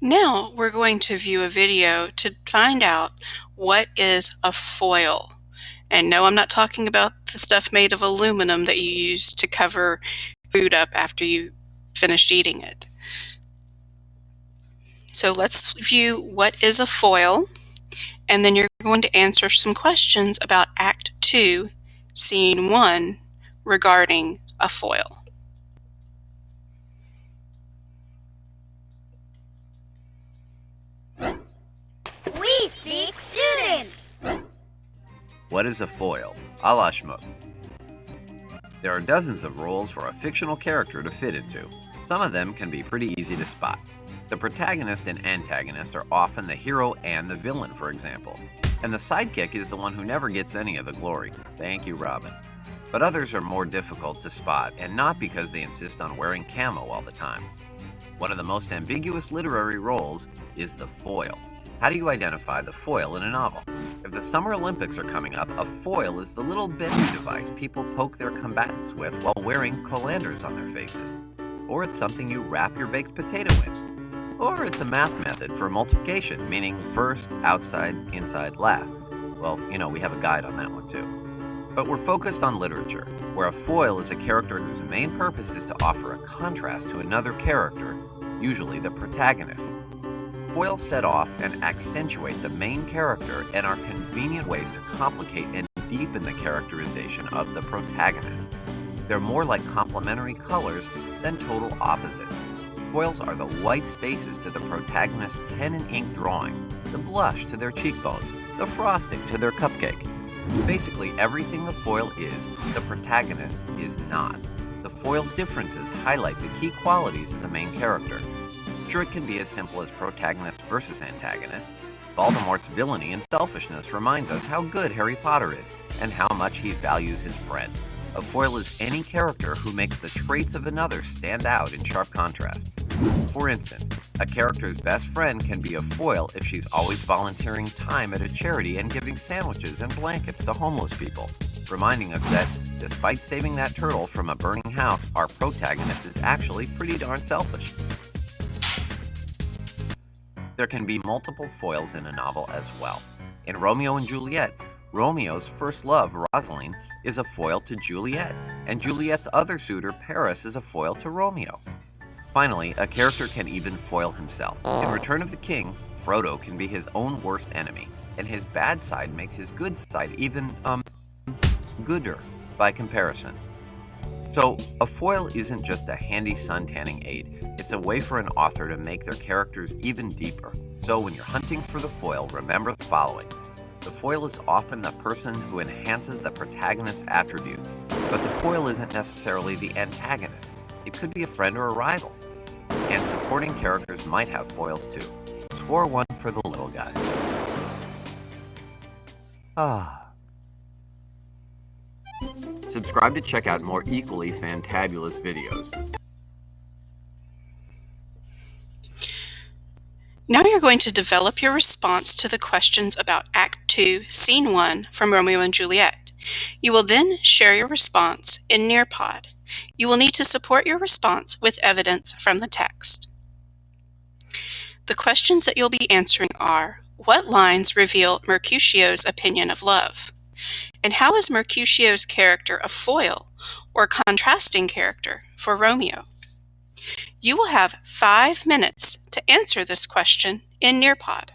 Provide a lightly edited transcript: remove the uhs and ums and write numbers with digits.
Now we're going to view a video to find out what is a foil. And no, I'm not talking about the stuff made of aluminum that you use to cover food up after you finished eating it. So let's view what is a foil, and then you're going to answer some questions about Act 2, Scene 1 regarding a foil. We speak student! What is a foil? Alashmuk. There are dozens of roles for a fictional character to fit into. Some of them can be pretty easy to spot. The protagonist and antagonist are often the hero and the villain, for example. And the sidekick is the one who never gets any of the glory. Thank you, Robin. But others are more difficult to spot, and not because they insist on wearing camo all the time. One of the most ambiguous literary roles is the foil. How do you identify the foil in a novel? If the Summer Olympics are coming up, a foil is the little bending device people poke their combatants with while wearing colanders on their faces. Or it's something you wrap your baked potato in. Or it's a math method for multiplication, meaning first, outside, inside, last. Well, we have a guide on that one too. But we're focused on literature, where a foil is a character whose main purpose is to offer a contrast to another character, usually the protagonist. Foils set off and accentuate the main character and are convenient ways to complicate and deepen the characterization of the protagonist. They're more like complementary colors than total opposites. Foils are the white spaces to the protagonist's pen and ink drawing, the blush to their cheekbones, the frosting to their cupcake. Basically, everything the foil is, the protagonist is not. The foil's differences highlight the key qualities of the main character. Sure, it can be as simple as protagonist versus antagonist. Voldemort's villainy and selfishness reminds us how good Harry Potter is and how much he values his friends. A foil is any character who makes the traits of another stand out in sharp contrast. For instance, a character's best friend can be a foil if she's always volunteering time at a charity and giving sandwiches and blankets to homeless people, reminding us that, despite saving that turtle from a burning house, our protagonist is actually pretty darn selfish. There can be multiple foils in a novel as well. In Romeo and Juliet, Romeo's first love, Rosaline, is a foil to Juliet, and Juliet's other suitor, Paris, is a foil to Romeo. Finally, a character can even foil himself. In Return of the King, Frodo can be his own worst enemy, and his bad side makes his good side even, gooder by comparison. So, a foil isn't just a handy sun-tanning aid, it's a way for an author to make their characters even deeper. So when you're hunting for the foil, remember the following. The foil is often the person who enhances the protagonist's attributes, but the foil isn't necessarily the antagonist. It could be a friend or a rival. And supporting characters might have foils too. Score one for the little guys. Subscribe to check out more equally fantabulous videos. Now you're going to develop your response to the questions about Act 2, Scene 1 from Romeo and Juliet. You will then share your response in Nearpod. You will need to support your response with evidence from the text. The questions that you'll be answering are, what lines reveal Mercutio's opinion of love? And how is Mercutio's character a foil or contrasting character for Romeo? You will have 5 minutes to answer this question in Nearpod.